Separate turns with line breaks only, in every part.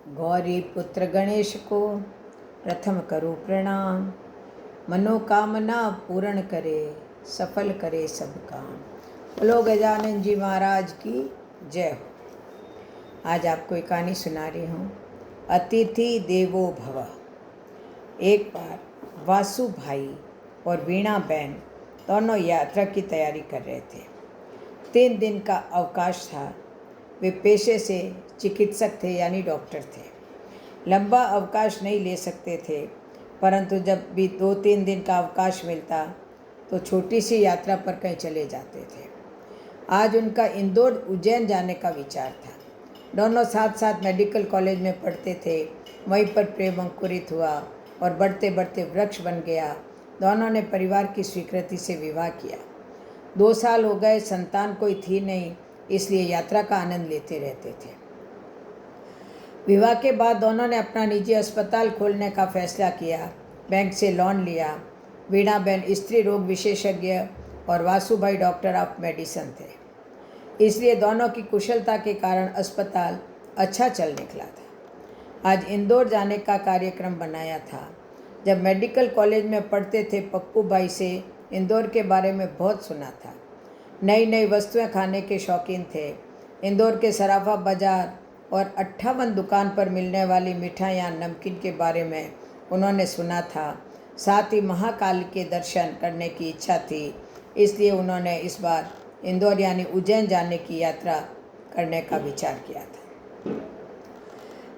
गौरी पुत्र गणेश को प्रथम करो प्रणाम। मनोकामना पूर्ण करे, सफल करे सब काम। बोलो गजानन जी महाराज की जय हो। आज आपको एक कहानी सुना रही हूँ, अतिथि देवो भव। एक बार वासु भाई और वीणा बहन दोनों यात्रा की तैयारी कर रहे थे। 3 दिन का अवकाश था। वे पेशे से चिकित्सक थे, यानी डॉक्टर थे। लंबा अवकाश नहीं ले सकते थे, परंतु जब भी 2-3 दिन का अवकाश मिलता तो छोटी सी यात्रा पर कहीं चले जाते थे। आज उनका इंदौर उज्जैन जाने का विचार था। दोनों साथ साथ मेडिकल कॉलेज में पढ़ते थे। वहीं पर प्रेम अंकुरित हुआ और बढ़ते बढ़ते वृक्ष बन गया। दोनों ने परिवार की स्वीकृति से विवाह किया। 2 साल हो गए, संतान कोई थी नहीं, इसलिए यात्रा का आनंद लेते रहते थे। विवाह के बाद दोनों ने अपना निजी अस्पताल खोलने का फैसला किया। बैंक से लोन लिया। वीणा बहन स्त्री रोग विशेषज्ञ और वासुभाई डॉक्टर ऑफ मेडिसिन थे, इसलिए दोनों की कुशलता के कारण अस्पताल अच्छा चल निकला था। आज इंदौर जाने का कार्यक्रम बनाया था। जब मेडिकल कॉलेज में पढ़ते थे, पप्पू भाई से इंदौर के बारे में बहुत सुना था। नई नई वस्तुएं खाने के शौकीन थे। इंदौर के सराफा बाजार और 58 दुकान पर मिलने वाली मिठाइयाँ, नमकीन के बारे में उन्होंने सुना था। साथ ही महाकाल के दर्शन करने की इच्छा थी, इसलिए उन्होंने इस बार इंदौर यानी उज्जैन जाने की यात्रा करने का विचार किया था।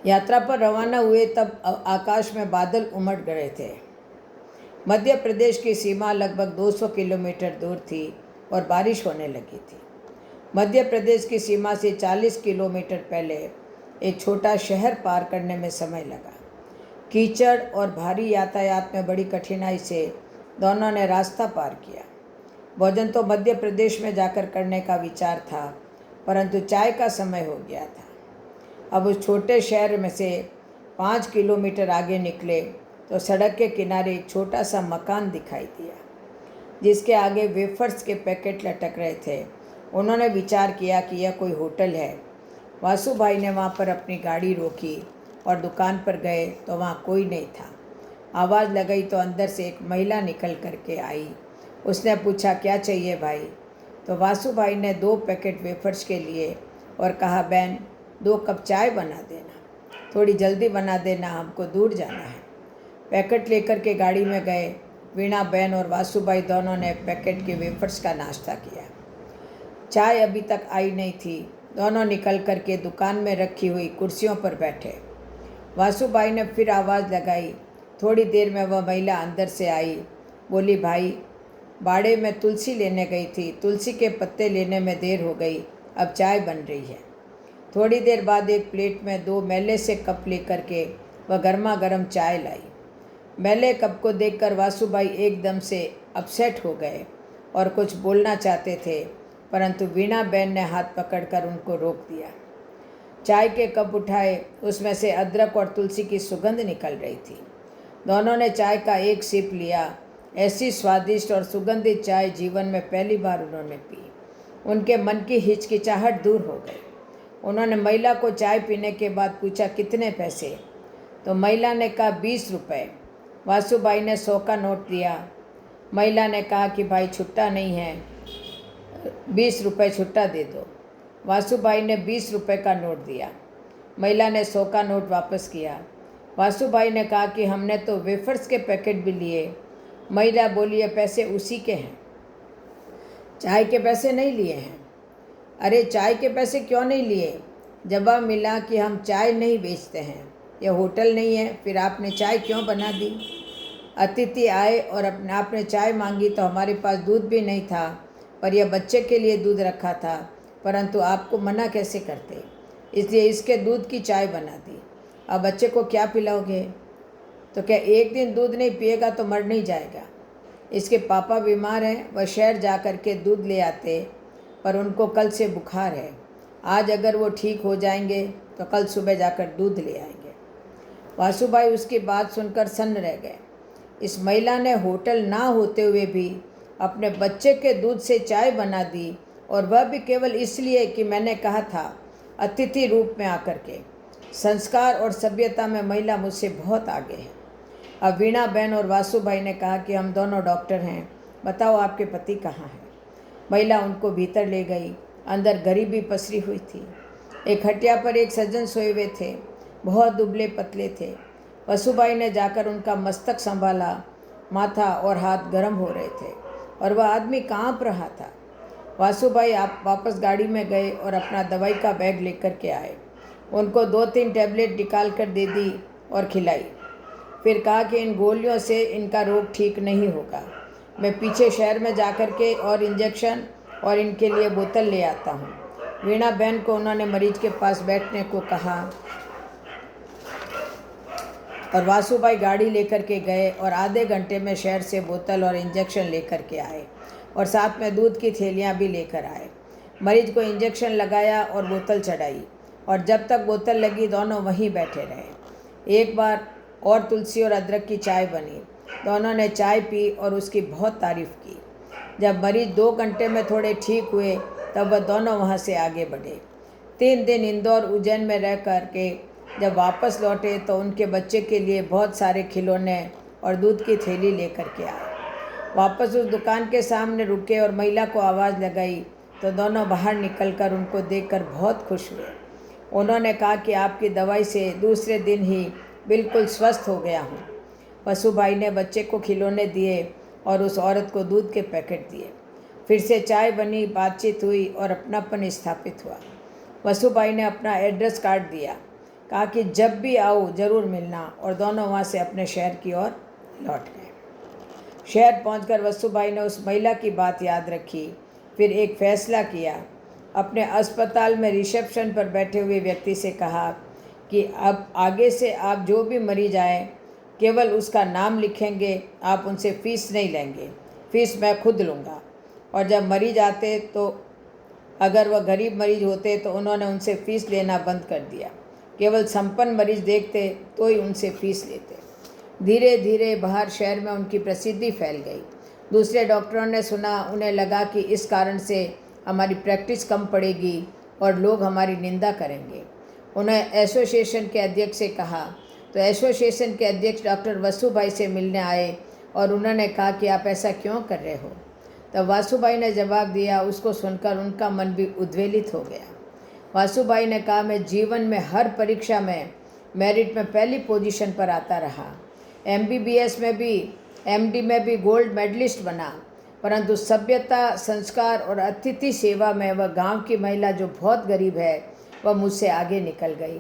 यात्रा पर रवाना हुए तब आकाश में बादल उमड़ गए थे। मध्य प्रदेश की सीमा लगभग 200 किलोमीटर दूर थी और बारिश होने लगी थी। मध्य प्रदेश की सीमा से 40 किलोमीटर पहले एक छोटा शहर पार करने में समय लगा। कीचड़ और भारी यातायात में बड़ी कठिनाई से दोनों ने रास्ता पार किया। भोजन तो मध्य प्रदेश में जाकर करने का विचार था, परंतु चाय का समय हो गया था। अब उस छोटे शहर में से 5 किलोमीटर आगे निकले तो सड़क के किनारे एक छोटा सा मकान दिखाई दिया, जिसके आगे वेफर्स के पैकेट लटक रहे थे। उन्होंने विचार किया कि यह कोई होटल है। वासु भाई ने वहाँ पर अपनी गाड़ी रोकी और दुकान पर गए तो वहाँ कोई नहीं था। आवाज़ लगाई तो अंदर से एक महिला निकल करके आई। उसने पूछा, क्या चाहिए भाई? तो वासु भाई ने 2 पैकेट वेफर्स के लिए और कहा, बहन 2 कप चाय बना देना, थोड़ी जल्दी बना देना, हमको दूर जाना है। पैकेट लेकर के गाड़ी में गए। वीणा बहन और वासु भाई दोनों ने पैकेट के वेफर्स का नाश्ता किया। चाय अभी तक आई नहीं थी। दोनों निकल करके दुकान में रखी हुई कुर्सियों पर बैठे। वासुभाई ने फिर आवाज़ लगाई। थोड़ी देर में वह महिला अंदर से आई। बोली, भाई बाड़े में तुलसी लेने गई थी, तुलसी के पत्ते लेने में देर हो गई, अब चाय बन रही है। थोड़ी देर बाद एक प्लेट में 2 मैले से कप लेकर के वह गर्मा गर्म चाय लाई। मैले कप को देखकर वासुभाई एकदम से अपसेट हो गए और कुछ बोलना चाहते थे, परंतु वीणा बहन ने हाथ पकड़कर उनको रोक दिया। चाय के कप उठाए, उसमें से अदरक और तुलसी की सुगंध निकल रही थी। दोनों ने चाय का एक सिप लिया। ऐसी स्वादिष्ट और सुगंधित चाय जीवन में पहली बार उन्होंने पी। उनके मन की हिचकिचाहट दूर हो गई। उन्होंने महिला को चाय पीने के बाद पूछा, कितने पैसे? तो महिला ने कहा, 20 रुपये। वासुभाई ने 100 का नोट दिया। महिला ने कहा कि भाई छुट्टा नहीं है, 20 रुपये छुट्टा दे दो। वासुभाई ने 20 रुपये का नोट दिया। महिला ने 100 का नोट वापस किया। वासुभाई ने कहा कि हमने तो वेफर्स के पैकेट भी लिए। महिला बोली, ये पैसे उसी के हैं, चाय के पैसे नहीं लिए हैं। अरे चाय के पैसे क्यों नहीं लिए? जवाब मिला कि हम चाय नहीं बेचते हैं, यह होटल नहीं है, फिर आपने चाय क्यों बना दी? अतिथि आए और आपने चाय मांगी तो हमारे पास दूध भी नहीं था, पर यह बच्चे के लिए दूध रखा था, परंतु आपको मना कैसे करते, इसलिए इसके दूध की चाय बना दी। अब बच्चे को क्या पिलाओगे? तो क्या एक दिन दूध नहीं पिएगा तो मर नहीं जाएगा? इसके पापा बीमार हैं, वह शहर जा कर के दूध ले आते, पर उनको कल से बुखार है। आज अगर वो ठीक हो जाएंगे तो कल सुबह जाकर दूध ले आएंगे। वासुभाई उसकी बात सुनकर सन्न रह गए। इस महिला ने होटल ना होते हुए भी अपने बच्चे के दूध से चाय बना दी, और वह भी केवल इसलिए कि मैंने कहा था अतिथि रूप में आकर के। संस्कार और सभ्यता में महिला मुझसे बहुत आगे है। अब वीणा बहन और वासु भाई ने कहा कि हम दोनों डॉक्टर हैं, बताओ आपके पति कहाँ हैं। महिला उनको भीतर ले गई। अंदर गरीबी पसरी हुई थी। एक खटिया पर एक सज्जन सोए हुए थे, बहुत दुबले पतले थे। वसुबाई ने जाकर उनका मस्तक संभाला। माथा और हाथ गर्म हो रहे थे और वह आदमी कांप रहा था। वासुभाई आप वापस गाड़ी में गए और अपना दवाई का बैग लेकर के आए। उनको 2-3 टैबलेट निकाल कर दे दी और खिलाई। फिर कहा कि इन गोलियों से इनका रोग ठीक नहीं होगा। मैं पीछे शहर में जाकर के और इंजेक्शन और इनके लिए बोतल ले आता हूँ। वीणा बहन को उन्होंने मरीज के पास बैठने को कहा और वासुभाई गाड़ी लेकर के गए और आधे घंटे में शहर से बोतल और इंजेक्शन लेकर के आए और साथ में दूध की थैलियाँ भी लेकर आए। मरीज को इंजेक्शन लगाया और बोतल चढ़ाई और जब तक बोतल लगी दोनों वहीं बैठे रहे। एक बार और तुलसी और अदरक की चाय बनी। दोनों ने चाय पी और उसकी बहुत तारीफ़ की। जब मरीज 2 घंटे में थोड़े ठीक हुए तब वह दोनों वहाँ से आगे बढ़े। 3 दिन इंदौर उज्जैन में रह कर के जब वापस लौटे तो उनके बच्चे के लिए बहुत सारे खिलौने और दूध की थैली लेकर के आए। वापस उस दुकान के सामने रुके और महिला को आवाज़ लगाई तो दोनों बाहर निकलकर उनको देखकर बहुत खुश हुए। उन्होंने कहा कि आपकी दवाई से दूसरे दिन ही बिल्कुल स्वस्थ हो गया हूँ। वसुभाई ने बच्चे को खिलौने दिए और उस औरत को दूध के पैकेट दिए। फिर से चाय बनी, बातचीत हुई और अपनापन स्थापित हुआ। वसुभाई ने अपना एड्रेस कार्ड दिया, कहा कि जब भी आओ ज़रूर मिलना, और दोनों वहाँ से अपने शहर की ओर लौट गए। शहर पहुंचकर वसुभाई ने उस महिला की बात याद रखी। फिर एक फ़ैसला किया। अपने अस्पताल में रिसेप्शन पर बैठे हुए व्यक्ति से कहा कि अब आगे से आप जो भी मरीज आए केवल उसका नाम लिखेंगे, आप उनसे फ़ीस नहीं लेंगे, फ़ीस मैं खुद लूँगा। और जब मरीज आते तो अगर वह गरीब मरीज होते तो उन्होंने उनसे फ़ीस लेना बंद कर दिया। केवल संपन्न मरीज देखते तो ही उनसे फ़ीस लेते। धीरे धीरे बाहर शहर में उनकी प्रसिद्धि फैल गई। दूसरे डॉक्टरों ने सुना। उन्हें लगा कि इस कारण से हमारी प्रैक्टिस कम पड़ेगी और लोग हमारी निंदा करेंगे। उन्हें एसोसिएशन के अध्यक्ष से कहा तो एसोसिएशन के अध्यक्ष डॉक्टर वसुभाई से मिलने आए और उन्होंने कहा कि आप ऐसा क्यों कर रहे हो। तब वासुभाई ने जवाब दिया। उसको सुनकर उनका मन भी उद्वेलित हो गया। वासुभाई ने कहा, मैं जीवन में हर परीक्षा में मेरिट में पहली पोजीशन पर आता रहा। MBBS में भी, MD में भी गोल्ड मेडलिस्ट बना, परंतु सभ्यता, संस्कार और अतिथि सेवा में वह गांव की महिला जो बहुत गरीब है वह मुझसे आगे निकल गई।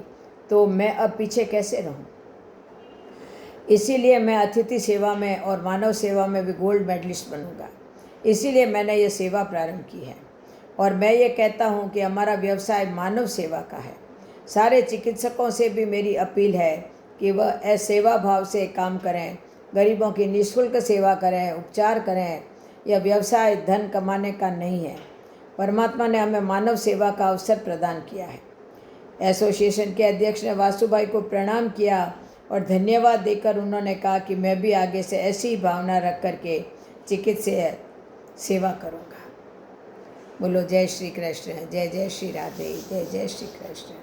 तो मैं अब पीछे कैसे रहूं? इसीलिए मैं अतिथि सेवा में और मानव सेवा में भी गोल्ड मेडलिस्ट बनूंगा। इसीलिए मैंने ये सेवा प्रारंभ की है और मैं ये कहता हूँ कि हमारा व्यवसाय मानव सेवा का है। सारे चिकित्सकों से भी मेरी अपील है कि वह सेवा भाव से काम करें, गरीबों की निःशुल्क सेवा करें, उपचार करें। यह व्यवसाय धन कमाने का नहीं है। परमात्मा ने हमें मानव सेवा का अवसर प्रदान किया है। एसोसिएशन के अध्यक्ष ने वासुभाई को प्रणाम किया और धन्यवाद देकर उन्होंने कहा कि मैं भी आगे से ऐसी ही भावना रख करके चिकित्सीय सेवा करूँगा। बोलो जय श्री कृष्ण, जय जय श्री राधे, जय जय श्री कृष्ण।